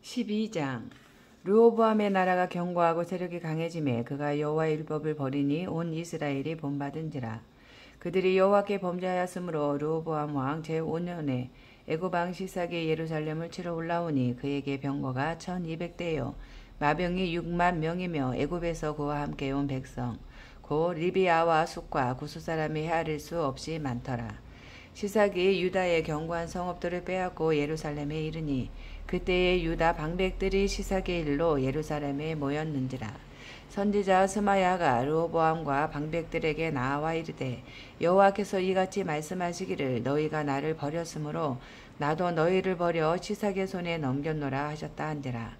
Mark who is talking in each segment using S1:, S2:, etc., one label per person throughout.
S1: 12장. 르호보암의 나라가 견고하고 세력이 강해지매 그가 여호와의 율법을 버리니 온 이스라엘이 본받은지라. 그들이 여호와께 범죄하였으므로 르호보암 왕 제5년에 애굽 왕 시삭이 예루살렘을 치러 올라오니 그에게 병거가 1200대요 마병이 6만 명이며 애굽에서 그와 함께 온 백성 곧 리비아와 숫과 구스 사람이 헤아릴 수 없이 많더라. 시삭이 유다의 견고한 성읍들을 빼앗고 예루살렘에 이르니 그때의 유다 방백들이 시삭의 일로 예루살렘에 모였는지라. 선지자 스마야가 르호보암과 방백들에게 나와 이르되 여호와께서 이같이 말씀하시기를 너희가 나를 버렸으므로 나도 너희를 버려 시삭의 손에 넘겼노라 하셨다 한지라.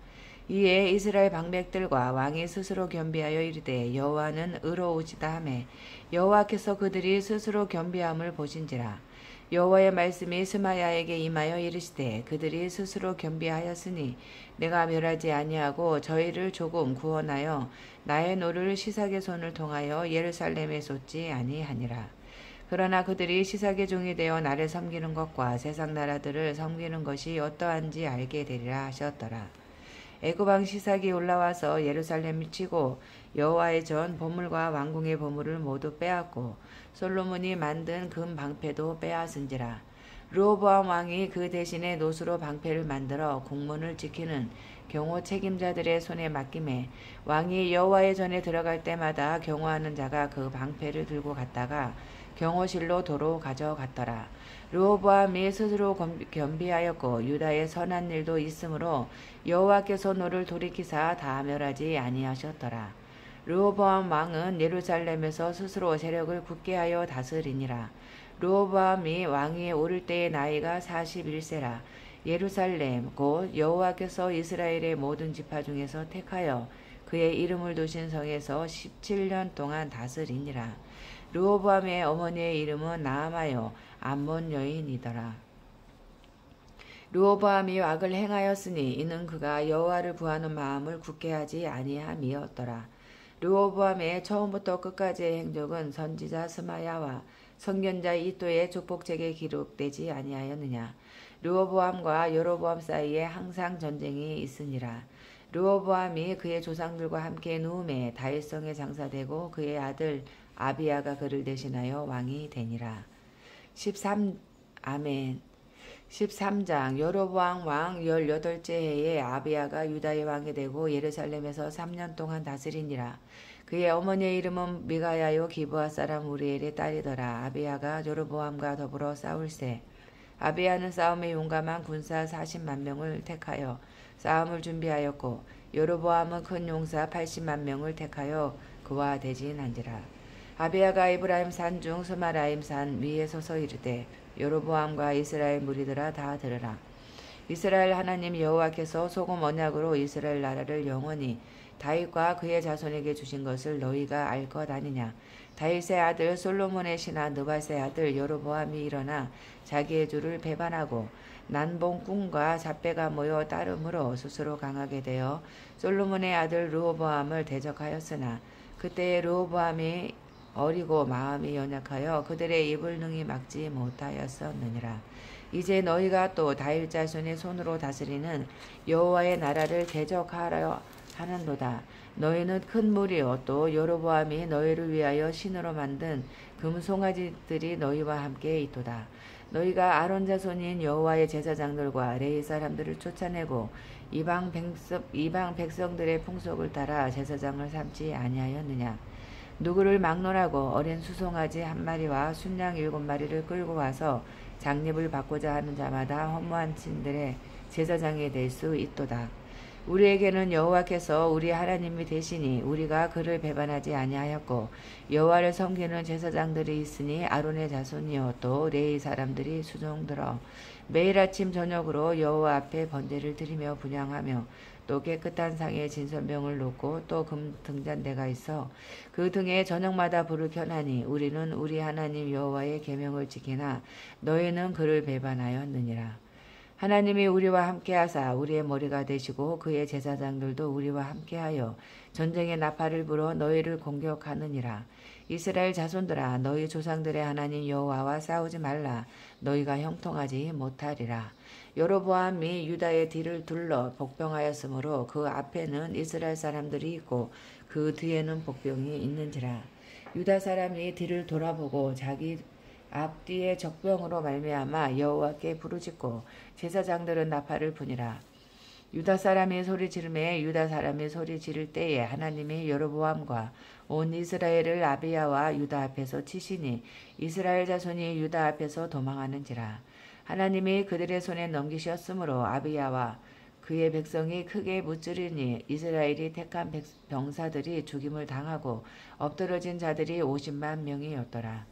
S1: 이에 이스라엘 방백들과 왕이 스스로 겸비하여 이르되 여호와는 의로우시다 하매 여호와께서 그들이 스스로 겸비함을 보신지라. 여호와의 말씀이 스마야에게 임하여 이르시되 그들이 스스로 겸비하였으니 내가 멸하지 아니하고 저희를 조금 구원하여 나의 노를 시삭의 손을 통하여 예루살렘에 쏟지 아니하니라. 그러나 그들이 시삭의 종이 되어 나를 섬기는 것과 세상 나라들을 섬기는 것이 어떠한지 알게 되리라 하셨더라. 애굽 왕 시삭이 올라와서 예루살렘을 치고 여호와의 전 보물과 왕궁의 보물을 모두 빼앗고 솔로몬이 만든 금 방패도 빼앗은지라. 르호보암 왕이 그 대신에 노수로 방패를 만들어 국문을 지키는 경호 책임자들의 손에 맡김에 왕이 여호와의 전에 들어갈 때마다 경호하는 자가 그 방패를 들고 갔다가 경호실로 도로 가져갔더라. 르호보암이 스스로 겸비하였고 유다의 선한 일도 있으므로 여호와께서 노를 돌이키사 다 멸하지 아니하셨더라. 르호보암 왕은 예루살렘에서 스스로 세력을 굳게 하여 다스리니라. 르호보암이 왕위에 오를 때의 나이가 41세라. 예루살렘 곧 여호와께서 이스라엘의 모든 지파 중에서 택하여 그의 이름을 두신 성에서 17년 동안 다스리니라. 르호보암의 어머니의 이름은 나아마요 암몬 여인이더라. 르호보암이 악을 행하였으니 이는 그가 여호와를 구하는 마음을 굳게 하지 아니함이었더라. 르호보암의 처음부터 끝까지의 행적은 선지자 스마야와 선견자 이도의 족복책에 기록되지 아니하였느냐. 르호보암과 여로보암 사이에 항상 전쟁이 있으니라. 르호보암이 그의 조상들과 함께 누움에 다윗성에 장사되고 그의 아들 아비야가 그를 대신하여 왕이 되니라. 13장. 여로보암 왕 18째 해에 아비야가 유다의 왕이 되고 예루살렘에서 3년 동안 다스리니라. 그의 어머니의 이름은 미가야요 기브아 사람 우리엘의 딸이더라. 아비야가 여로보암과 더불어 싸울세. 아비야는 싸움에 용감한 군사 40만 명을 택하여 싸움을 준비하였고 여로보암은 큰 용사 80만 명을 택하여 그와 대진한지라. 아비야가 에브라임 산 중 스마라임 산 위에 서서 이르되 여로보암과 이스라엘 무리들아 다 들으라. 이스라엘 하나님 여호와께서 소금 언약으로 이스라엘 나라를 영원히 다윗과 그의 자손에게 주신 것을 너희가 알 것 아니냐. 다윗의 아들 솔로몬의 신하 느밧의 아들 여로보암이 일어나 자기의 주를 배반하고 난봉꾼과 잡배가 모여 따름으로 스스로 강하게 되어 솔로몬의 아들 르호보암을 대적하였으나 그때의 르호보암이 어리고 마음이 연약하여 그들의 입을 능히 막지 못하였었느니라. 이제 너희가 또 다윗 자손의 손으로 다스리는 여호와의 나라를 대적하려 하는도다. 너희는 큰 무리요 또 여로보암이 너희를 위하여 신으로 만든 금송아지들이 너희와 함께 있도다. 너희가 아론 자손인 여호와의 제사장들과 레위 사람들을 쫓아내고 이방 백성들의 풍속을 따라 제사장을 삼지 아니하였느냐. 누구를 막론하고 어린 수송아지 1마리와 순양 7마리를 끌고 와서 장립을 받고자 하는 자마다 허무한 친들의 제사장이 될 수 있도다. 우리에게는 여호와께서 우리 하나님이 되시니 우리가 그를 배반하지 아니하였고 여호와를 섬기는 제사장들이 있으니 아론의 자손이요 또 레위 사람들이 수종들어 매일 아침 저녁으로 여호와 앞에 번제를 드리며 분향하며 또 깨끗한 상에 진설병을 놓고 또 금 등잔대가 있어 그 등에 저녁마다 불을 켜나니 우리는 우리 하나님 여호와의 계명을 지키나 너희는 그를 배반하였느니라. 하나님이 우리와 함께하사 우리의 머리가 되시고 그의 제사장들도 우리와 함께하여 전쟁의 나팔을 불어 너희를 공격하느니라. 이스라엘 자손들아 너희 조상들의 하나님 여호와와 싸우지 말라. 너희가 형통하지 못하리라. 여로보암이 유다의 뒤를 둘러 복병하였으므로 그 앞에는 이스라엘 사람들이 있고 그 뒤에는 복병이 있는지라. 유다 사람이 뒤를 돌아보고 자기 앞뒤의 적병으로 말미암아 여호와께 부르짖고 제사장들은 나팔을 부니라. 유다 사람이 소리 지르매 유다 사람이 소리 지를 때에 하나님이 여로보암과 온 이스라엘을 아비야와 유다 앞에서 치시니 이스라엘 자손이 유다 앞에서 도망하는지라. 하나님이 그들의 손에 넘기셨으므로 아비야와 그의 백성이 크게 무찌르니 이스라엘이 택한 병사들이 죽임을 당하고 엎드러진 자들이 50만 명이었더라.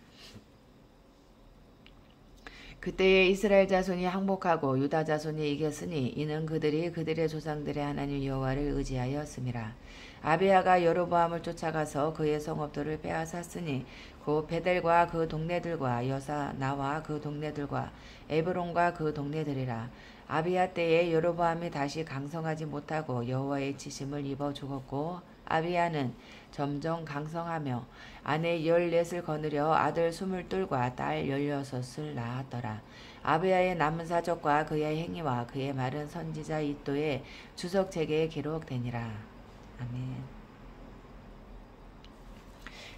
S1: 그때에 이스라엘 자손이 항복하고 유다 자손이 이겼으니 이는 그들이 그들의 조상들의 하나님 여호와를 의지하였음이라. 아비야가 여로보암을 쫓아가서 그의 성읍들을 빼앗았으니 곧 베델과 그 동네들과 여사나와 그 동네들과 에브론과 그 동네들이라. 아비야 때에 여로보암이 다시 강성하지 못하고 여호와의 치심을 입어 죽었고 아비야는 점점 강성하며 아내 14을 거느려 아들 22과 딸 16을 낳았더라. 아비야의 남은 사적과 그의 행위와 그의 말은 선지자 이도의 주석책에 기록되니라. 아멘.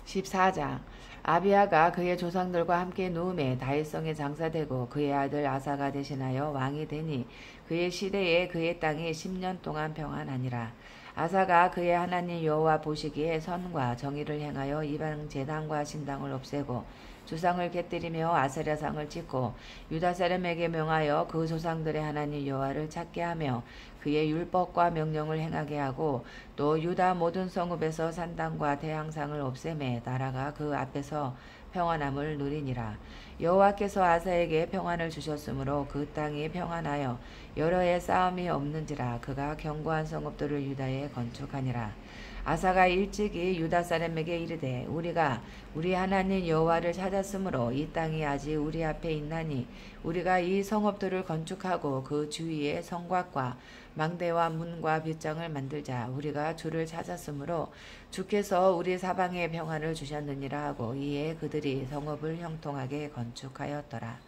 S1: 14장. 아비야가 그의 조상들과 함께 누움에 다윗성에 장사되고 그의 아들 아사가 대신하여 왕이 되니 그의 시대에 그의 땅이 10년 동안 평안하니라. 아사가 그의 하나님 여호와 보시기에 선과 정의를 행하여 이방 제단과 신당을 없애고 주상을 깨뜨리며 아세라상을 찍고 유다 사람에게 명하여 그 조상들의 하나님 여호와를 찾게 하며 그의 율법과 명령을 행하게 하고 또 유다 모든 성읍에서 산당과 대항상을 없애매 나라가 그 앞에서 평안함을 누리니라. 여호와께서 아사에게 평안을 주셨으므로 그 땅이 평안하여 여러 해 싸움이 없는지라. 그가 견고한 성읍들을 유다에 건축하니라. 아사가 일찍이 유다 사람에게 이르되 우리가 우리 하나님 여호와를 찾았으므로 이 땅이 아직 우리 앞에 있나니 우리가 이 성읍들을 건축하고 그 주위에 성곽과 망대와 문과 빗장을 만들자. 우리가 주를 찾았으므로 주께서 우리 사방에 평안을 주셨느니라 하고 이에 그들이 성읍을 형통하게 건축하였더라.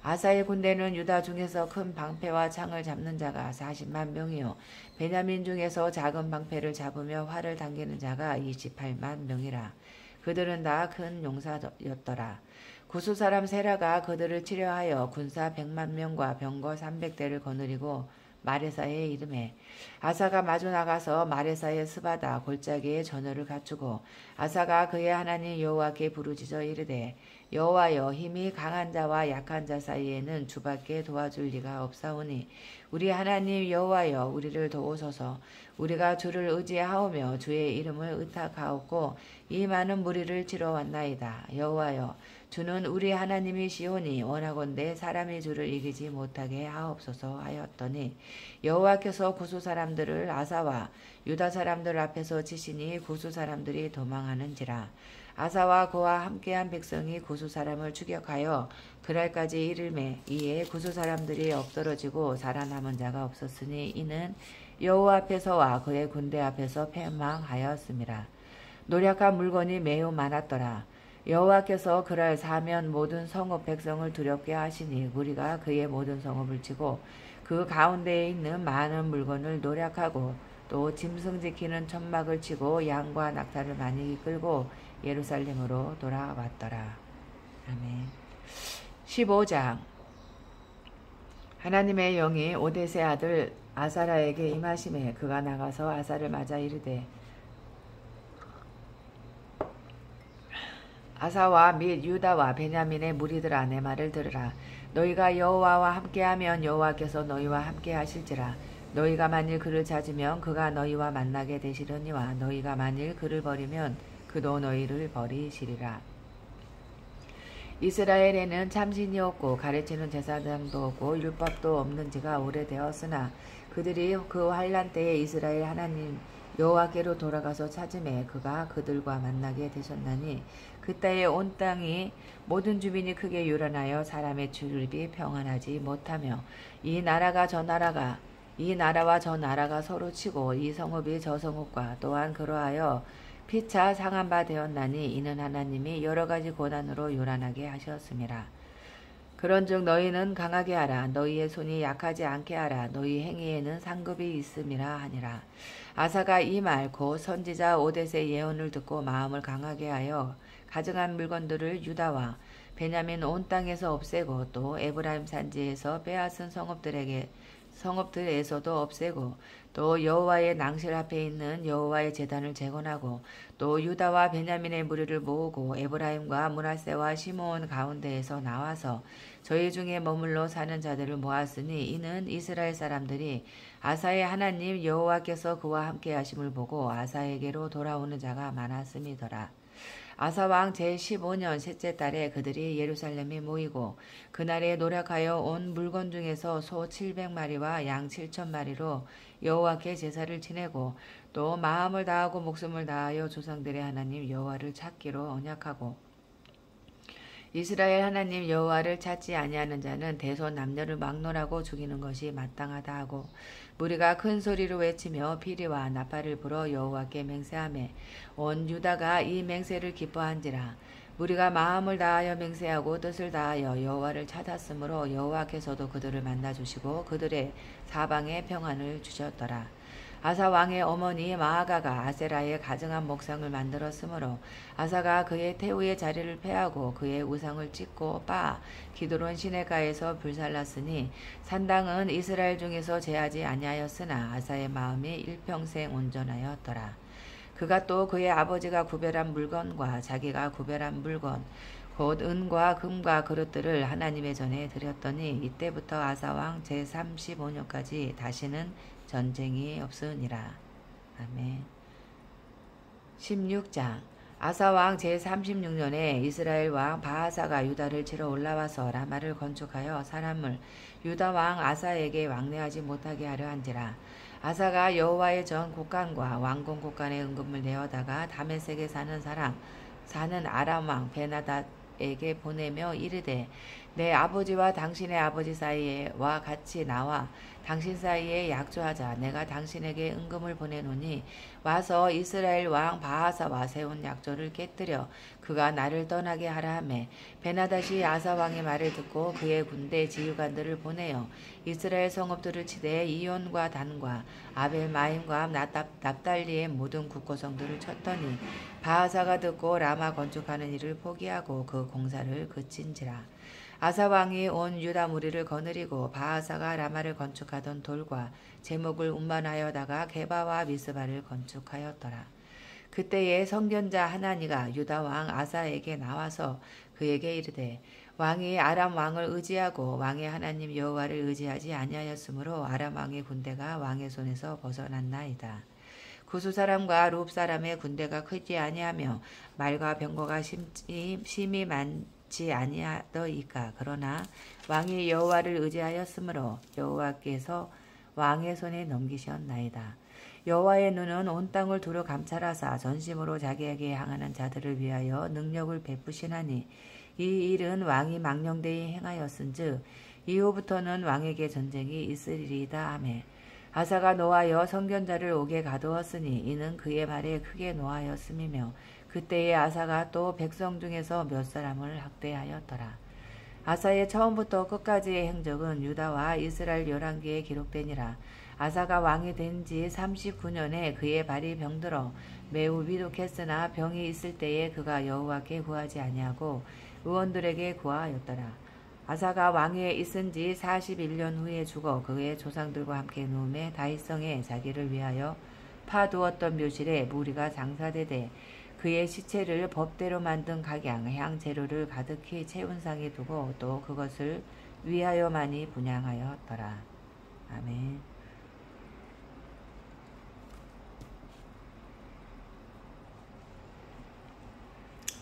S1: 아사의 군대는 유다 중에서 큰 방패와 창을 잡는 자가 40만 명이요 베냐민 중에서 작은 방패를 잡으며 활을 당기는 자가 28만 명이라. 그들은 다 큰 용사였더라. 구스 사람 세라가 그들을 치려하여 군사 100만 명과 병거 300대를 거느리고 마레사에 이르매 아사가 마주 나가서 마레사의 스바다 골짜기에 전열을 갖추고 아사가 그의 하나님 여호와께 부르짖어 이르되 여호와여 힘이 강한 자와 약한 자 사이에는 주밖에 도와줄 리가 없사오니 우리 하나님 여호와여 우리를 도우소서. 우리가 주를 의지하오며 주의 이름을 의탁하옵고 이 많은 무리를 치러 왔나이다. 여호와여 주는 우리 하나님이시오니 원하건대 사람이 주를 이기지 못하게 하옵소서 하였더니 여호와께서 구스 사람들을 아사와 유다 사람들 앞에서 치시니 구스 사람들이 도망하는지라. 아사와 그와 함께한 백성이 구스 사람을 추격하여 그날까지 이르매 이에 구스 사람들이 엎드러지고 살아남은 자가 없었으니 이는 여호와 앞에서와 그의 군대 앞에서 패망하였음이라. 노력한 물건이 매우 많았더라. 여호와께서 그날 사면 모든 성읍 백성을 두렵게 하시니 무리가 그의 모든 성읍을 치고 그 가운데에 있는 많은 물건을 노력하고 또 짐승 지키는 천막을 치고 양과 낙타를 많이 이끌고 예루살렘으로 돌아왔더라. 아멘. 15장. 하나님의 영이 오뎃의 아들 아사라에게 임하심에 그가 나가서 아사를 맞아 이르되 아사와 및 유다와 베냐민의 무리들아 내 말을 들으라. 너희가 여호와와 함께하면 여호와께서 너희와 함께하실지라. 너희가 만일 그를 찾으면 그가 너희와 만나게 되시려니와 너희가 만일 그를 버리면 그도 너희를 버리시리라. 이스라엘에는 참신이 없고 가르치는 제사장도 없고 율법도 없는 지가 오래되었으나 그들이 그 환난 때에 이스라엘 하나님 여호와께로 돌아가서 찾음에 그가 그들과 만나게 되셨나니 그때에 온 땅이 모든 주민이 크게 요란하여 사람의 출입이 평안하지 못하며 이 나라와 저 나라가 서로 치고 이 성읍이 저 성읍과 또한 그러하여 피차 상한 바 되었나니 이는 하나님이 여러 가지 고난으로 요란하게 하셨음이라. 그런즉 너희는 강하게 하라. 너희의 손이 약하지 않게 하라. 너희 행위에는 상급이 있음이라 하니라. 아사가 이 말 곧 선지자 오뎃의 예언을 듣고 마음을 강하게 하여 가증한 물건들을 유다와 베냐민 온 땅에서 없애고 또 에브라임 산지에서 빼앗은 성읍들에서도 없애고 또 여호와의 낭실 앞에 있는 여호와의 제단을 재건하고 또 유다와 베냐민의 무리를 모으고 에브라임과 므낫세와 시므온 가운데에서 나와서 저희 중에 머물러 사는 자들을 모았으니 이는 이스라엘 사람들이 아사의 하나님 여호와께서 그와 함께 하심을 보고 아사에게로 돌아오는 자가 많았음이더라. 아사왕 제15년 셋째 달에 그들이 예루살렘에 모이고 그날에 노력하여 온 물건 중에서 소 700마리와 양 7,000마리로 여호와께 제사를 지내고 또 마음을 다하고 목숨을 다하여 조상들의 하나님 여호와를 찾기로 언약하고 이스라엘 하나님 여호와를 찾지 아니하는 자는 대소 남녀를 막론하고 죽이는 것이 마땅하다 하고 무리가 큰 소리로 외치며 피리와 나팔을 불어 여호와께 맹세하매 온 유다가 이 맹세를 기뻐한지라. 무리가 마음을 다하여 맹세하고 뜻을 다하여 여호와를 찾았으므로 여호와께서도 그들을 만나주시고 그들의 사방에 평안을 주셨더라. 아사 왕의 어머니 마아가가 아세라의 가증한 목상을 만들었으므로 아사가 그의 태우의 자리를 패하고 그의 우상을 찢고 빠 기드론 시내가에서 불살랐으니 산당은 이스라엘 중에서 제하지 아니하였으나 아사의 마음이 일평생 온전하였더라. 그가 또 그의 아버지가 구별한 물건과 자기가 구별한 물건 곧 은과 금과 그릇들을 하나님의 전에 드렸더니 이때부터 아사왕 제35년까지 다시는 전쟁이 없으니라. 아멘. 16장 아사왕 제36년에 이스라엘 왕 바하사가 유다를 치러 올라와서 라마를 건축하여 사람을 유다왕 아사에게 왕래하지 못하게 하려 한지라. 아사가 여호와의 전 곳간과 왕궁 곳간에 은금을 내어다가 다메섹에 사는 아람왕 베나닷에게 보내며 이르되 내 아버지와 당신의 아버지 사이에와 같이 나와 당신 사이에 약조하자. 내가 당신에게 은금을 보내노니 와서 이스라엘 왕 바하사와 세운 약조를 깨뜨려 그가 나를 떠나게 하라 하매 베나닷이 아사 왕의 말을 듣고 그의 군대 지휘관들을 보내어 이스라엘 성읍들을 치되 이온과 단과 아벨마임과 납달리의 모든 국고성들을 쳤더니 바하사가 듣고 라마 건축하는 일을 포기하고 그 공사를 그친지라. 아사 왕이 온 유다 무리를 거느리고 바하사가 라마를 건축하던 돌과 제목을 운반하여다가 게바와 미스바를 건축하였더라. 그때에 성견자 하나니가 유다 왕 아사에게 나와서 그에게 이르되 왕이 아람 왕을 의지하고 왕의 하나님 여호와를 의지하지 아니하였으므로 아람 왕의 군대가 왕의 손에서 벗어났나이다. 구스 사람과 룹 사람의 군대가 크지 아니하며 말과 병거가 심히 많지 아니하더이까. 그러나 왕이 여호와를 의지하였으므로 여호와께서 왕의 손에 넘기셨나이다. 여호와의 눈은 온 땅을 두루 감찰하사 전심으로 자기에게 향하는 자들을 위하여 능력을 베푸시나니 이 일은 왕이 망령되이 행하였은즉 이후부터는 왕에게 전쟁이 있으리이다 하매 아사가 노하여 선견자를 옥에 가두었으니 이는 그의 말에 크게 노하였음이며 그때에 아사가 또 백성 중에서 몇 사람을 학대하였더라. 아사의 처음부터 끝까지의 행적은 유다와 이스라엘 열왕기에 기록되니라. 아사가 왕이 된 지 39년에 그의 발이 병들어 매우 위독했으나 병이 있을 때에 그가 여호와께 구하지 아니하고 의원들에게 구하였더라. 아사가 왕위에 있은 지 41년 후에 죽어 그의 조상들과 함께 누움에 다윗성에 자기를 위하여 파두었던 묘실에 무리가 장사되되 그의 시체를 법대로 만든 각양 향재료를 가득히 채운 상에 두고 또 그것을 위하여만이 분향하였더라. 아멘.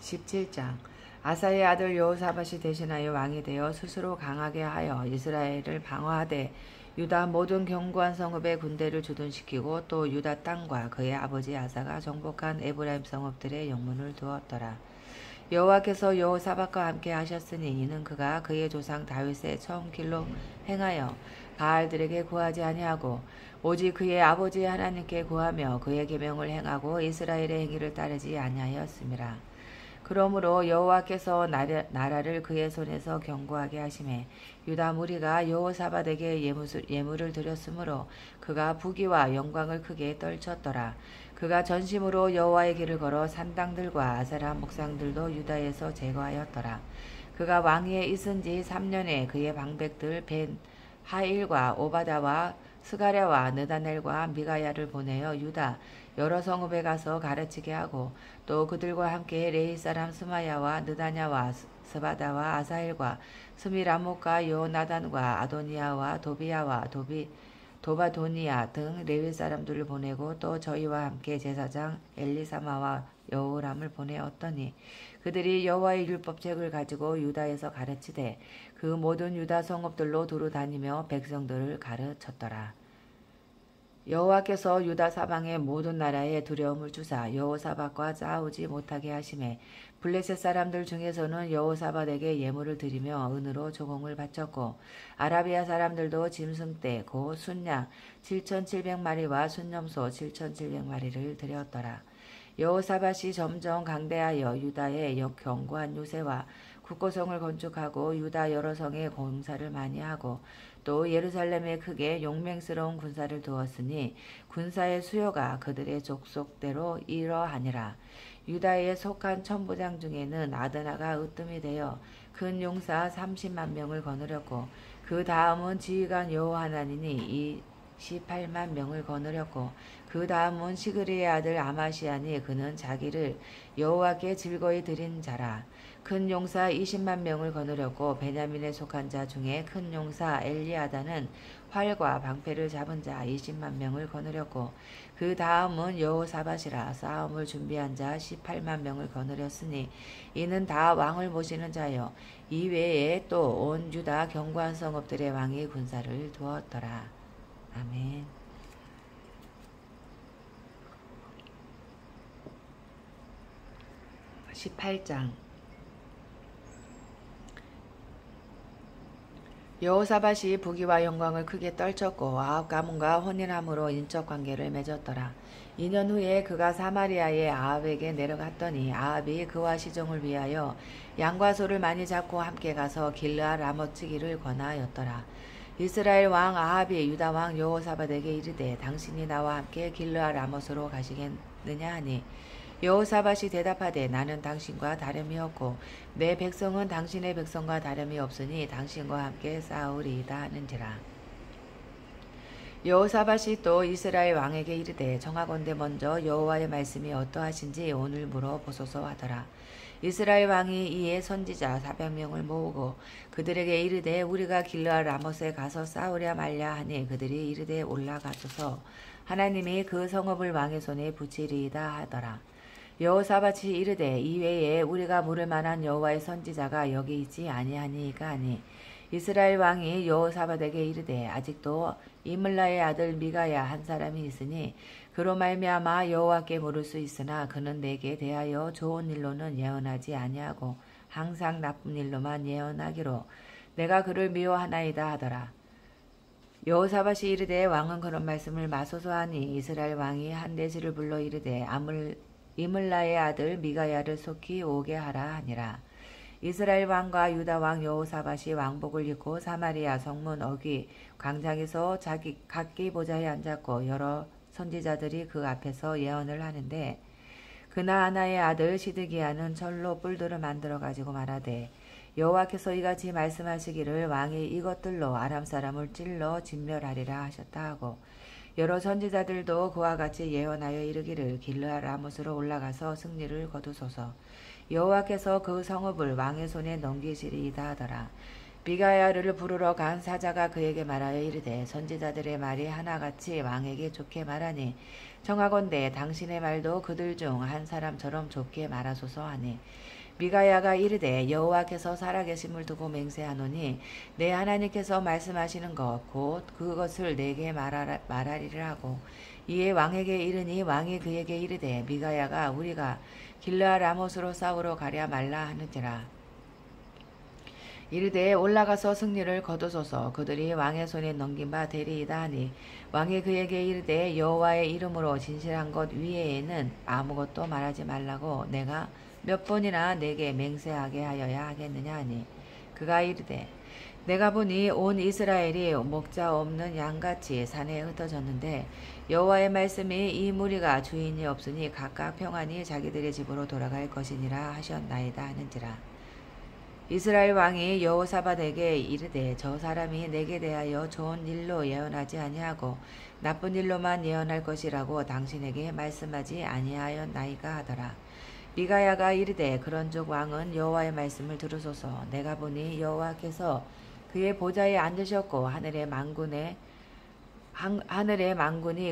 S1: 17장 아사의 아들 여호사밧이 대신하여 왕이 되어 스스로 강하게 하여 이스라엘을 방어하되 유다 모든 견고한 성읍에 군대를 주둔시키고 또 유다 땅과 그의 아버지 아사가 정복한 에브라임 성읍들의 영문을 두었더라. 여호와께서 여호사밧과 함께 하셨으니 이는 그가 그의 조상 다윗의 처음 길로 행하여 바알들에게 구하지 아니하고 오직 그의 아버지 하나님께 구하며 그의 계명을 행하고 이스라엘의 행위를 따르지 아니하였음이라. 그러므로 여호와께서 나라를 그의 손에서 견고하게 하시매 유다 무리가 여호사밧에게 예물을 드렸으므로 그가 부귀와 영광을 크게 떨쳤더라. 그가 전심으로 여호와의 길을 걸어 산당들과 아세라 목상들도 유다에서 제거하였더라. 그가 왕위에 있은 지 3년에 그의 방백들 벤 하일과 오바다와 스가랴와 느다넬과 미가야를 보내어 유다 여러 성읍에 가서 가르치게 하고 또 그들과 함께 레이 사람 스마야와 느다냐와 스바다와 아사엘과 스미라목과 요나단과 아도니아와 도비야와 도바도니아 등 레위 사람들을 보내고 또 저희와 함께 제사장 엘리사마와 여호람을 보내었더니 그들이 여호와의 율법책을 가지고 유다에서 가르치되 그 모든 유다 성읍들로 두루 다니며 백성들을 가르쳤더라. 여호와께서 유다 사방의 모든 나라에 두려움을 주사 여호사밧과 싸우지 못하게 하시매 블레셋 사람들 중에서는 여호사밧에게 예물을 드리며 은으로 조공을 바쳤고 아라비아 사람들도 짐승떼 곧 순양 7,700마리와 순념소 7,700마리를 드렸더라. 여호사밧이 점점 강대하여 유다의 견고한 요새와 국고성을 건축하고 유다 여러 성에 공사를 많이 하고 또 예루살렘에 크게 용맹스러운 군사를 두었으니 군사의 수요가 그들의 족속대로 이러하니라. 유다에 속한 천부장 중에는 아드나가 으뜸이 되어 큰 용사 30만 명을 거느렸고 그 다음은 지휘관 여호하나니니 28만 명을 거느렸고 그 다음은 시그리의 아들 아마시아니 그는 자기를 여호와께 즐거이 드린 자라. 큰 용사 20만 명을 거느렸고 베냐민에 속한 자 중에 큰 용사 엘리아다는 활과 방패를 잡은 자 20만 명을 거느렸고 그 다음은 여호사밧이라. 싸움을 준비한 자 18만 명을 거느렸으니 이는 다 왕을 모시는 자요 이 외에 또 온 유다 견고한 성읍들의 왕이 군사를 두었더라. 아멘. 18장 여호사밧이 부귀와 영광을 크게 떨쳤고 아합 가문과 혼인함으로 인적 관계를 맺었더라. 2년 후에 그가 사마리아의 아합에게 내려갔더니 아합이 그와 시종을 위하여 양과 소를 많이 잡고 함께 가서 길르앗 라모치기를 권하였더라. 이스라엘 왕 아합이 유다 왕 여호사밧에게 이르되 당신이 나와 함께 길르앗 라못으로 가시겠느냐 하니 여호사밧이 대답하되 나는 당신과 다름이 없고 내 백성은 당신의 백성과 다름이 없으니 당신과 함께 싸우리이다 하는지라. 여호사밧이 또 이스라엘 왕에게 이르되 정하건대 먼저 여호와의 말씀이 어떠하신지 오늘 물어보소서 하더라. 이스라엘 왕이 이에 선지자 400명을 모으고 그들에게 이르되 우리가 길르앗 라못에 가서 싸우랴 말랴 하니 그들이 이르되 올라가소서 하나님이 그 성읍을 왕의 손에 붙이리이다 하더라. 여호사밧이 이르되 이외에 우리가 물을 만한 여호와의 선지자가 여기 있지 아니하니이까 하니 이스라엘 왕이 여호사밧에게 이르되 아직도 이물라의 아들 미가야 한 사람이 있으니 그로 말미암아 여호와께 물을 수 있으나 그는 내게 대하여 좋은 일로는 예언하지 아니하고 항상 나쁜 일로만 예언하기로 내가 그를 미워하나이다 하더라. 여호사밧이 이르되 왕은 그런 말씀을 마소서 하니 이스라엘 왕이 한데즈를 불러 이르되 이물라의 아들 미가야를 속히 오게 하라 하니라. 이스라엘 왕과 유다 왕 여호사밧이 왕복을 입고 사마리아 성문 어귀 광장에서 각기 보좌에 앉았고 여러 선지자들이 그 앞에서 예언을 하는데 그나아나의 아들 시드기야는 철로 뿔들을 만들어 가지고 말하되 여호와께서 이같이 말씀하시기를 왕이 이것들로 아람 사람을 찔러 진멸하리라 하셨다 하고 여러 선지자들도 그와 같이 예언하여 이르기를 길르앗 라못으로 올라가서 승리를 거두소서 여호와께서 그 성읍을 왕의 손에 넘기시리이다 하더라. 미가야를 부르러 간 사자가 그에게 말하여 이르되 선지자들의 말이 하나같이 왕에게 좋게 말하니 정하건대 당신의 말도 그들 중 한 사람처럼 좋게 말하소서 하니 미가야가 이르되 여호와께서 살아계심을 두고 맹세하노니 내 하나님께서 말씀하시는 것 곧 그것을 내게 말하리라 하고 이에 왕에게 이르니 왕이 그에게 이르되 미가야가 우리가 길르앗 라못으로 싸우러 가랴 말라 하는지라. 이르되 올라가서 승리를 거두소서 그들이 왕의 손에 넘긴 바 되리이다 하니 왕이 그에게 이르되 여호와의 이름으로 진실한 것 위에에는 아무것도 말하지 말라고 내가 몇 번이나 내게 맹세하게 하여야 하겠느냐 하니 그가 이르되 내가 보니 온 이스라엘이 목자 없는 양같이 산에 흩어졌는데 여호와의 말씀이 이 무리가 주인이 없으니 각각 평안히 자기들의 집으로 돌아갈 것이니라 하셨나이다 하는지라. 이스라엘 왕이 여호사밧에게 이르되 저 사람이 내게 대하여 좋은 일로 예언하지 아니하고 나쁜 일로만 예언할 것이라고 당신에게 말씀하지 아니하였나이까 하더라. 미가야가 이르되 그런즉 왕은 여호와의 말씀을 들으소서. 내가 보니 여호와께서 그의 보좌에 앉으셨고 하늘의 만군이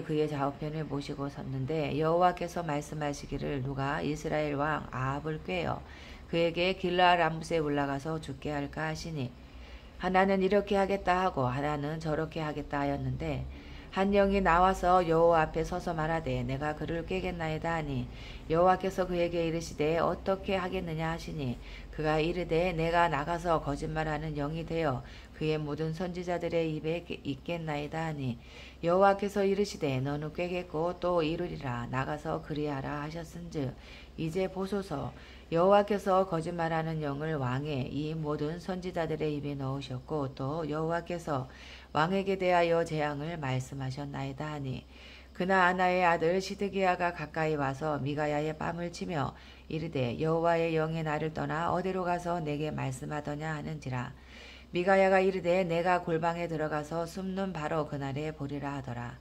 S1: 그의 좌우편을 모시고 섰는데 여호와께서 말씀하시기를 누가 이스라엘 왕 아합을 꾀어 그에게 길르앗 라못에 올라가서 죽게 할까 하시니 하나는 이렇게 하겠다 하고 하나는 저렇게 하겠다 하였는데 한 영이 나와서 여호와 앞에 서서 말하되 내가 그를 꾀겠나이다 하니 여호와께서 그에게 이르시되 어떻게 하겠느냐 하시니 그가 이르되 내가 나가서 거짓말하는 영이 되어 그의 모든 선지자들의 입에 있겠나이다 하니 여호와께서 이르시되 너는 꾀겠고 또 이루리라. 나가서 그리하라 하셨은즉 이제 보소서. 여호와께서 거짓말하는 영을 왕의 이 모든 선지자들의 입에 넣으셨고 또 여호와께서 왕에게 대하여 재앙을 말씀하셨나이다 하니 그나아나의 아들 시드기야가 가까이 와서 미가야의 뺨을 치며 이르되 여호와의 영이 나를 떠나 어디로 가서 내게 말씀하더냐 하는지라. 미가야가 이르되 내가 골방에 들어가서 숨는 바로 그날에 보리라 하더라.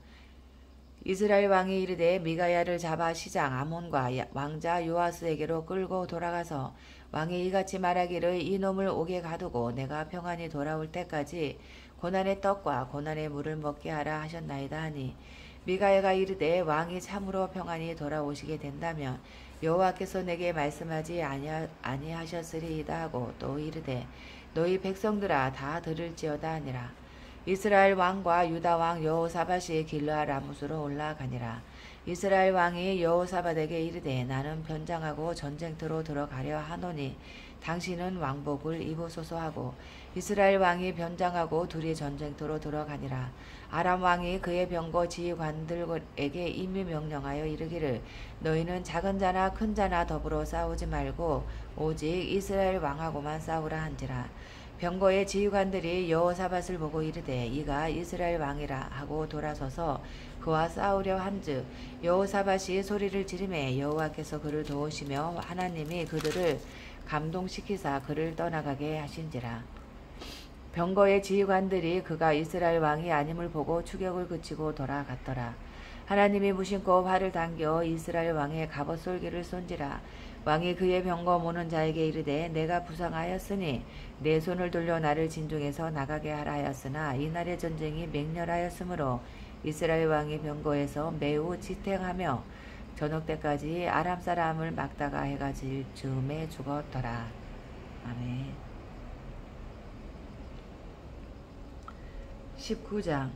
S1: 이스라엘 왕이 이르되 미가야를 잡아 시장 아몬과 왕자 요아스에게로 끌고 돌아가서 왕이 이같이 말하기를 이놈을 옥에 가두고 내가 평안히 돌아올 때까지 고난의 떡과 고난의 물을 먹게 하라 하셨나이다 하니 미가야가 이르되 왕이 참으로 평안히 돌아오시게 된다면 여호와께서 내게 말씀하지 아니하셨으리이다 하고 또 이르되 너희 백성들아 다 들을지어다 하니라. 이스라엘 왕과 유다 왕 여호사밧이 길르앗 라못으로 올라가니라. 이스라엘 왕이 여호사밧에게 이르되 나는 변장하고 전쟁터로 들어가려 하노니 당신은 왕복을 입으소서 하고 이스라엘 왕이 변장하고 둘이 전쟁터로 들어가니라. 아람 왕이 그의 병거 지휘관들에게 임히 명령하여 이르기를 너희는 작은 자나 큰 자나 더불어 싸우지 말고 오직 이스라엘 왕하고만 싸우라 한지라. 병거의 지휘관들이 여호사밧을 보고 이르되 이가 이스라엘 왕이라 하고 돌아서서 그와 싸우려 한즉 여호사밧이 소리를 지르매 여호와께서 그를 도우시며 하나님이 그들을 감동시키사 그를 떠나가게 하신지라. 병거의 지휘관들이 그가 이스라엘 왕이 아님을 보고 추격을 그치고 돌아갔더라. 하나님이 무심코 활을 당겨 이스라엘 왕의 갑옷 솔기를 쏜지라. 왕이 그의 병거 모는 자에게 이르되 내가 부상하였으니 내 손을 돌려 나를 진중에서 나가게 하라 하였으나 이날의 전쟁이 맹렬하였으므로 이스라엘 왕이 병거에서 매우 지탱하며 저녁 때까지 아람 사람을 막다가 해가 질 즈음에 죽었더라. 아멘. 19장.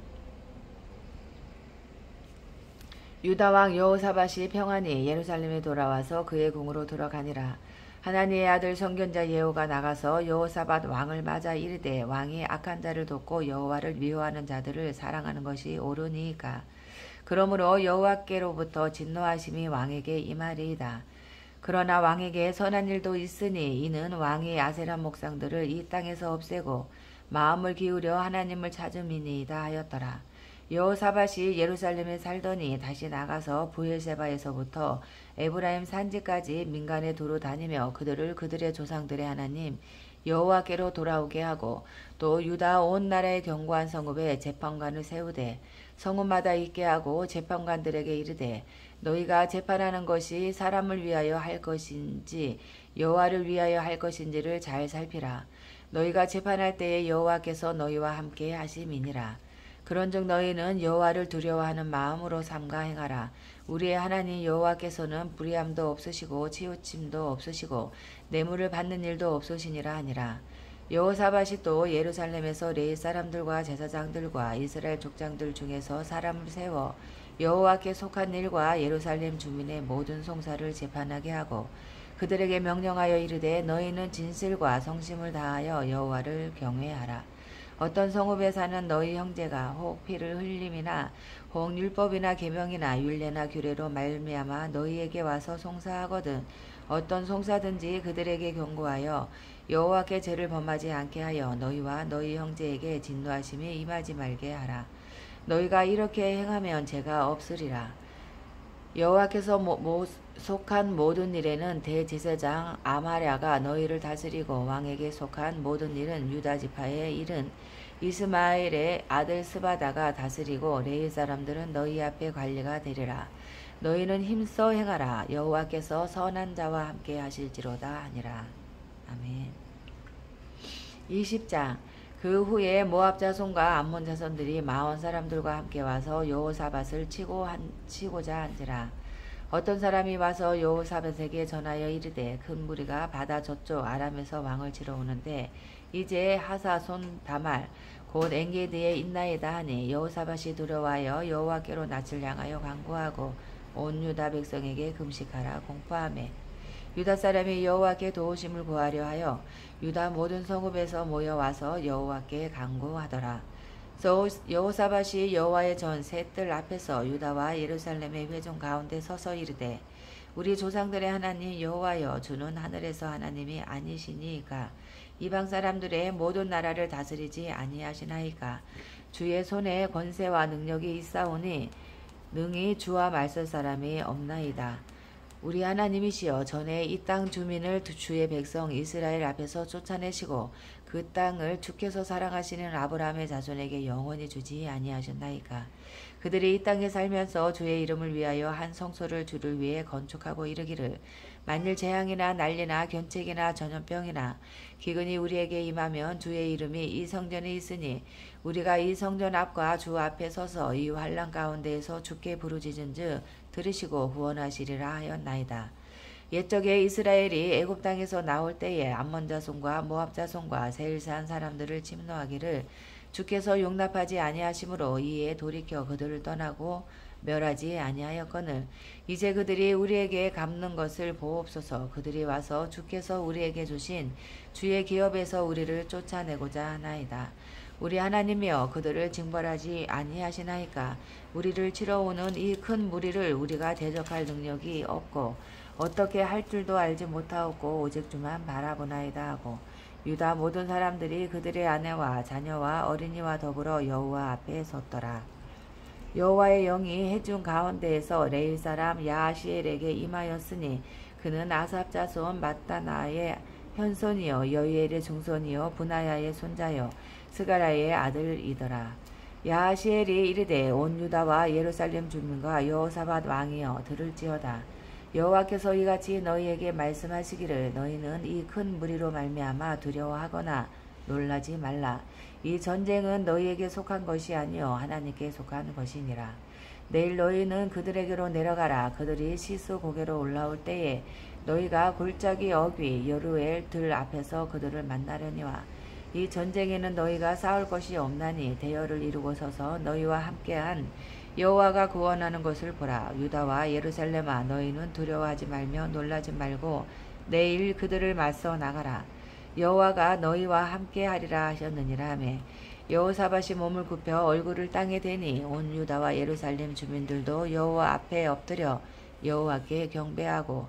S1: 유다왕 여호사밧이 평안히 예루살렘에 돌아와서 그의 궁으로 들어가니라. 하나니의 아들 선견자 예후가 나가서 여호사밧 왕을 맞아 이르되 왕이 악한 자를 돕고 여호와를 미워하는 자들을 사랑하는 것이 옳으니이까. 그러므로 여호와께로부터 진노하심이 왕에게 임하리이다. 그러나 왕에게 선한 일도 있으니 이는 왕이 아세라 목상들을 이 땅에서 없애고 마음을 기울여 하나님을 찾음이니이다 하였더라. 여호사밧이 예루살렘에 살더니 다시 나가서 브엘세바에서부터 에브라임 산지까지 민간에 두루 다니며 그들을 그들의 조상들의 하나님 여호와께로 돌아오게 하고 또 유다 온 나라의 견고한 성읍에 재판관을 세우되 성읍마다 있게 하고 재판관들에게 이르되 너희가 재판하는 것이 사람을 위하여 할 것인지 여호와를 위하여 할 것인지를 잘 살피라. 너희가 재판할 때에 여호와께서 너희와 함께 하심이니라. 그런즉 너희는 여호와를 두려워하는 마음으로 삼가 행하라. 우리의 하나님 여호와께서는 불의함도 없으시고 치우침도 없으시고 뇌물을 받는 일도 없으시니라 하니라. 여호사밧이 또 예루살렘에서 레위 사람들과 제사장들과 이스라엘 족장들 중에서 사람을 세워 여호와께 속한 일과 예루살렘 주민의 모든 송사를 재판하게 하고 그들에게 명령하여 이르되 너희는 진실과 성심을 다하여 여호와를 경외하라. 어떤 성읍에 사는 너희 형제가 혹 피를 흘림이나 혹 율법이나 계명이나 율례나 규례로 말미암아 너희에게 와서 송사하거든 어떤 송사든지 그들에게 경고하여 여호와께 죄를 범하지 않게 하여 너희와 너희 형제에게 진노하심이 임하지 말게 하라. 너희가 이렇게 행하면 죄가 없으리라. 여호와께서 속한 모든 일에는 대제사장 아마랴가 너희를 다스리고 왕에게 속한 모든 일은 유다 지파의 일은 이스마엘의 아들 스바다가 다스리고 레위 사람들은 너희 앞에 관리가 되리라. 너희는 힘써 행하라. 여호와께서 선한 자와 함께 하실지로다 하니라. 아멘. 20장. 그 후에 모압 자손과 암몬 자손들이 마온 사람들과 함께 와서 여호사밧을 치고자 한지라. 어떤 사람이 와서 여호사밧에게 전하여 이르되 큰 무리가 바다 저쪽 아람에서 왕을 치러 오는데 이제 하사손 다말 곧 엔게디에 있나이다 하니 여호사밧이 두려워하여 여호와께로 낯을 향하여 간구하고 온 유다 백성에게 금식하라 공포하며 유다 사람이 여호와께 도우심을 구하려 하여 유다 모든 성읍에서 모여와서 여호와께 간구하더라. 여호사밧이 여호와의 전 세 뜰 앞에서 유다와 예루살렘의 회중 가운데 서서 이르되 우리 조상들의 하나님 여호와여 주는 하늘에서 하나님이 아니시니이까 이방 사람들의 모든 나라를 다스리지 아니하시나이까 주의 손에 권세와 능력이 있사오니 능히 주와 말설 사람이 없나이다. 우리 하나님이시여 전에 이 땅 주민을 주의 백성 이스라엘 앞에서 쫓아내시고 그 땅을 주께서 사랑하시는 아브라함의 자손에게 영원히 주지 아니하셨나이까. 그들이 이 땅에 살면서 주의 이름을 위하여 한 성소를 주를 위해 건축하고 이르기를 만일 재앙이나 난리나 견책이나 전염병이나 기근이 우리에게 임하면 주의 이름이 이 성전에 있으니 우리가 이 성전 앞과 주 앞에 서서 이 환난 가운데에서 주께 부르짖은즉 들으시고 후원하시리라 하였나이다. 옛적에 이스라엘이 애굽 땅에서 나올 때에 암몬 자손과 모압 자손과 세일산 사람들을 침노하기를 주께서 용납하지 아니하심으로 이에 돌이켜 그들을 떠나고 멸하지 아니하였거늘 이제 그들이 우리에게 갚는 것을 보옵소서. 그들이 와서 주께서 우리에게 주신 주의 기업에서 우리를 쫓아내고자 하나이다. 우리 하나님이여 그들을 징벌하지 아니하시나이까. 우리를 치러 오는 이 큰 무리를 우리가 대적할 능력이 없고 어떻게 할 줄도 알지 못하옵고 오직 주만 바라보나이다 하고 유다 모든 사람들이 그들의 아내와 자녀와 어린이와 더불어 여호와 앞에 섰더라. 여호와의 영이 해중 가운데에서 레위 사람 야하시엘에게 임하였으니 그는 아삽 자손 마따나의 현손이요 여이엘의 증손이요 분하야의 손자요 스가라의 아들이더라. 야하시엘이 이르되 온 유다와 예루살렘 주민과 여호사밧 왕이여 들을지어다. 여호와께서 이같이 너희에게 말씀하시기를 너희는 이 큰 무리로 말미암아 두려워하거나 놀라지 말라. 이 전쟁은 너희에게 속한 것이 아니요 하나님께 속한 것이니라. 내일 너희는 그들에게로 내려가라. 그들이 시스 고개로 올라올 때에 너희가 골짜기 어귀 여루엘 들 앞에서 그들을 만나려니와 이 전쟁에는 너희가 싸울 것이 없나니 대열을 이루고 서서 너희와 함께한 여호와가 구원하는 것을 보라. 유다와 예루살렘아 너희는 두려워하지 말며 놀라지 말고 내일 그들을 맞서 나가라. 여호와가 너희와 함께하리라 하셨느니라 하며 여호사밧이 몸을 굽혀 얼굴을 땅에 대니 온 유다와 예루살렘 주민들도 여호와 앞에 엎드려 여호와께 경배하고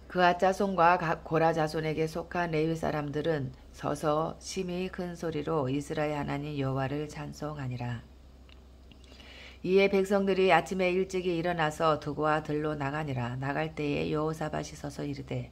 S1: 그앗 자손과 고라 자손에게 속한 레위 사람들은 서서 심히 큰 소리로 이스라엘 하나님 여호와를 찬송하니라. 이에 백성들이 아침에 일찍이 일어나서 두고와 들로 나가니라. 나갈 때에 여호사밧이 서서 이르되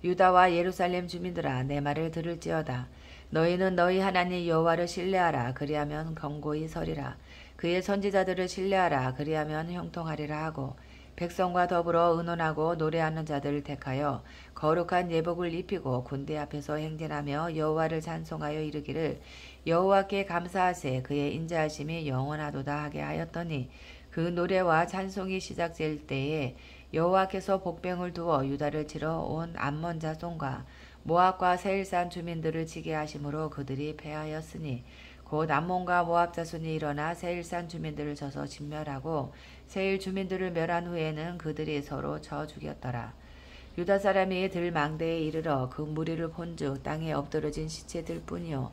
S1: 유다와 예루살렘 주민들아 내 말을 들을지어다. 너희는 너희 하나님 여호와를 신뢰하라. 그리하면 견고히 서리라. 그의 선지자들을 신뢰하라. 그리하면 형통하리라 하고 백성과 더불어 의논하고 노래하는 자들을 택하여 거룩한 예복을 입히고 군대 앞에서 행진하며 여호와를 찬송하여 이르기를 여호와께 감사하세 그의 인자하심이 영원하도다 하게 하였더니 그 노래와 찬송이 시작될 때에 여호와께서 복병을 두어 유다를 치러 온 암몬 자손과 모압과 세일산 주민들을 치게 하심으로 그들이 패하였으니 곧 암몬과 모압 자손이 일어나 세일산 주민들을 쳐서 진멸하고 세일 주민들을 멸한 후에는 그들이 서로 쳐 죽였더라. 유다 사람이 들망대에 이르러 그 무리를 본즉 땅에 엎드러진 시체들 뿐이요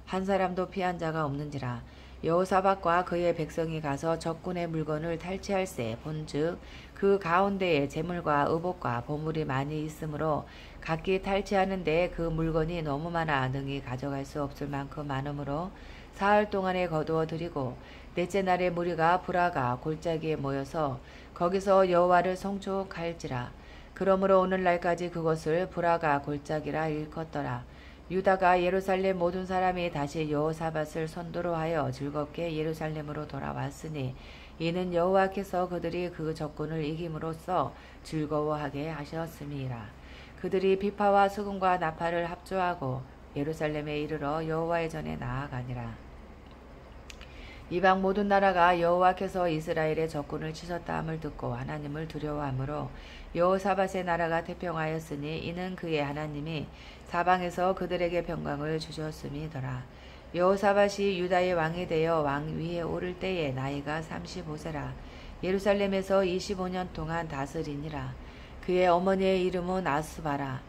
S1: 한 사람도 피한 자가 없는지라. 여호사밧과 그의 백성이 가서 적군의 물건을 탈취할세 본즉 그 가운데에 재물과 의복과 보물이 많이 있으므로 각기 탈취하는데 그 물건이 너무 많아 능히 가져갈 수 없을 만큼 많으므로 사흘 동안에 거두어 드리고 넷째 날에 무리가 브라가 골짜기에 모여서 거기서 여호와를 송축할지라. 그러므로 오늘날까지 그것을 브라가 골짜기라 일컫더라. 유다가 예루살렘 모든 사람이 다시 여호사밧을 선도로 하여 즐겁게 예루살렘으로 돌아왔으니 이는 여호와께서 그들이 그 적군을 이김으로써 즐거워하게 하셨음이라. 그들이 비파와 수금과 나팔을 합주하고 예루살렘에 이르러 여호와의 전에 나아가니라. 이방 모든 나라가 여호와께서 이스라엘의 적군을 치셨다 함을 듣고 하나님을 두려워하므로 여호사밧의 나라가 태평하였으니 이는 그의 하나님이 사방에서 그들에게 평강을 주셨음이더라. 여호사밧이 유다의 왕이 되어 왕 위에 오를 때에 나이가 35세라. 예루살렘에서 25년 동안 다스리니라. 그의 어머니의 이름은 아수바라.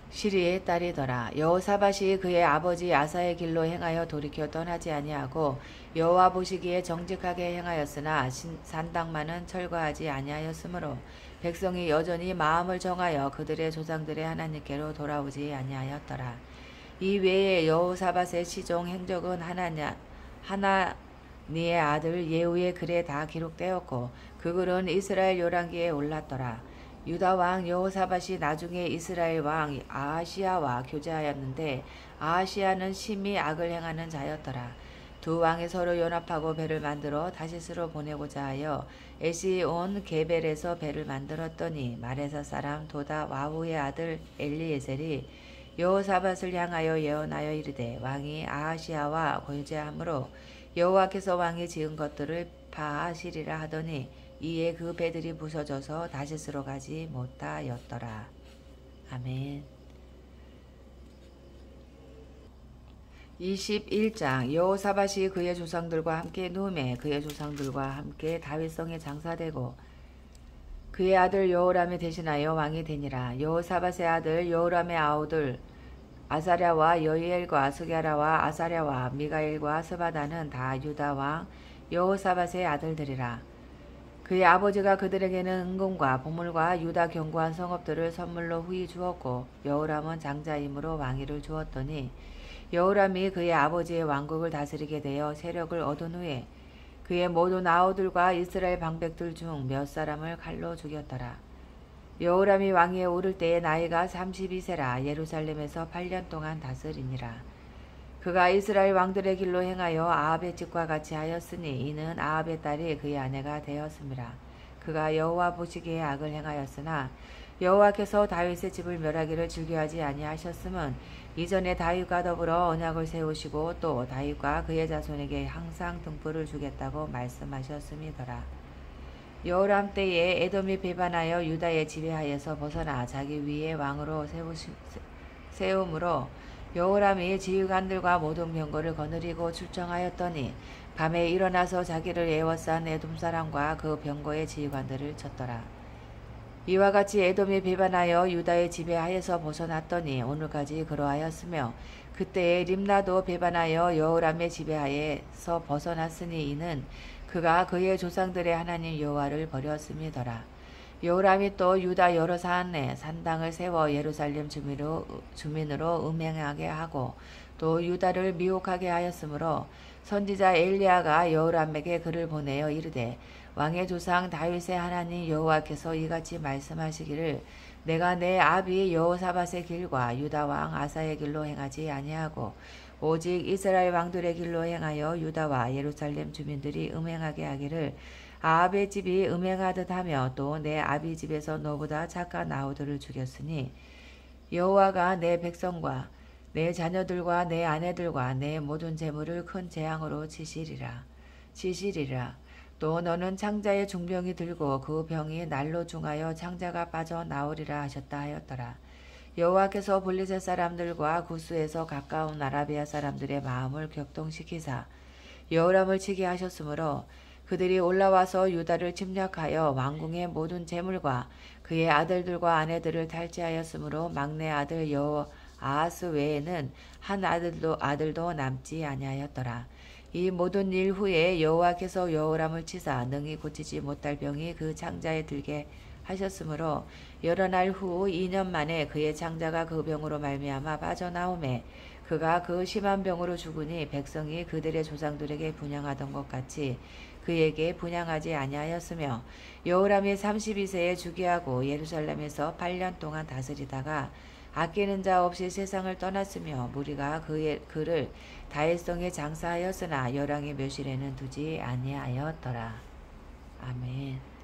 S1: 시리의 딸이더라. 여호사밧이 그의 아버지 아사의 길로 행하여 돌이켜 떠나지 아니하고 여호와 보시기에 정직하게 행하였으나 산당만은 철거하지 아니하였으므로 백성이 여전히 마음을 정하여 그들의 조상들의 하나님께로 돌아오지 아니하였더라. 이 외에 여호사밧의 시종 행적은 하나니의 아들 예후의 글에 다 기록되었고 그 글은 이스라엘 열왕기에 올랐더라. 유다 왕 여호사밧이 나중에 이스라엘 왕 아하시야와 교제하였는데 아하시야는 심히 악을 행하는 자였더라. 두 왕이 서로 연합하고 배를 만들어 다시스로 보내고자 하여 에시온 게벨에서 배를 만들었더니 마레사 사람 도다 와후의 아들 엘리에셀이 여호사밧을 향하여 예언하여 이르되 왕이 아하시야와 교제하므로 여호와께서 왕이 지은 것들을 파하시리라 하더니 이에 그 배들이 부서져서 다시스로 가지 못하였더라. 아멘. 21장 여호사밧이 그의 조상들과 함께 누움에 그의 조상들과 함께 다윗성에 장사되고 그의 아들 여호람이 대신하여 왕이 되니라. 여호사밧의 아들 여호람의 아우들 아사랴와 여이엘과 스갸라와 아사랴와 미가엘과 스바다는 다 유다 왕 여호사밧의 아들들이라. 그의 아버지가 그들에게는 은금과 보물과 유다 견고한 성읍들을 선물로 후히 주었고 여호람은 장자이므로 왕위를 주었더니 여호람이 그의 아버지의 왕국을 다스리게 되어 세력을 얻은 후에 그의 모든 아우들과 이스라엘 방백들 중 몇 사람을 칼로 죽였더라. 여호람이 왕위에 오를 때에 나이가 32세라 예루살렘에서 8년 동안 다스리니라. 그가 이스라엘 왕들의 길로 행하여 아합의 집과 같이 하였으니 이는 아합의 딸이 그의 아내가 되었음이라. 그가 여호와 보시기에 악을 행하였으나 여호와께서 다윗의 집을 멸하기를 즐겨하지 아니하셨음은 이전에 다윗과 더불어 언약을 세우시고 또 다윗과 그의 자손에게 항상 등불을 주겠다고 말씀하셨음이더라. 여호람 때에 에돔이 배반하여 유다의 지배하에서 벗어나 자기 위에 왕으로 세움으로 여호람이 지휘관들과 모든 병거를 거느리고 출정하였더니 밤에 일어나서 자기를 에워싼 에돔 사람과 그 병거의 지휘관들을 쳤더라. 이와 같이 에돔이 배반하여 유다의 지배하에서 벗어났더니 오늘까지 그러하였으며 그때에 림나도 배반하여 여호람의 지배하에서 벗어났으니 이는 그가 그의 조상들의 하나님 여호와를 버렸음이더라. 여호람이 또 유다 여러 산에 산당을 세워 예루살렘 주민으로 음행하게 하고 또 유다를 미혹하게 하였으므로 선지자 엘리야가 여호람에게 글을 보내어 이르되 왕의 조상 다윗의 하나님 여호와께서 이같이 말씀하시기를 내가 내 아비 여호사밧의 길과 유다 왕 아사의 길로 행하지 아니하고 오직 이스라엘 왕들의 길로 행하여 유다와 예루살렘 주민들이 음행하게 하기를 아합의 집이 음행하듯 하며 또 내 아비 집에서 너보다 착한 아우들을 죽였으니 여호와가 내 백성과 내 자녀들과 내 아내들과 내 모든 재물을 큰 재앙으로 치시리라. 또 너는 창자의 중병이 들고 그 병이 날로 중하여 창자가 빠져 나오리라 하셨다 하였더라. 여호와께서 블레셋 사람들과 구스에서 가까운 아라비아 사람들의 마음을 격동시키사 여호람을 치게 하셨으므로 그들이 올라와서 유다를 침략하여 왕궁의 모든 재물과 그의 아들들과 아내들을 탈취하였으므로 막내 아들 여호아하스 외에는 한 아들도 남지 아니하였더라. 이 모든 일 후에 여호와께서 여호람을 치사 능히 고치지 못할 병이 그 장자에 들게 하셨으므로 여러 날 후 2년 만에 그의 장자가 그 병으로 말미암아 빠져나오매 그가 그 심한 병으로 죽으니 백성이 그들의 조상들에게 분향하던 것 같이 그에게 분향하지 아니하였으며 여호람이 32세에 주기하고 예루살렘에서 8년 동안 다스리다가 아끼는 자 없이 세상을 떠났으며 무리가 그를 다윗성에 장사하였으나 열왕의 묘실에는 두지 아니하였더라. 아멘.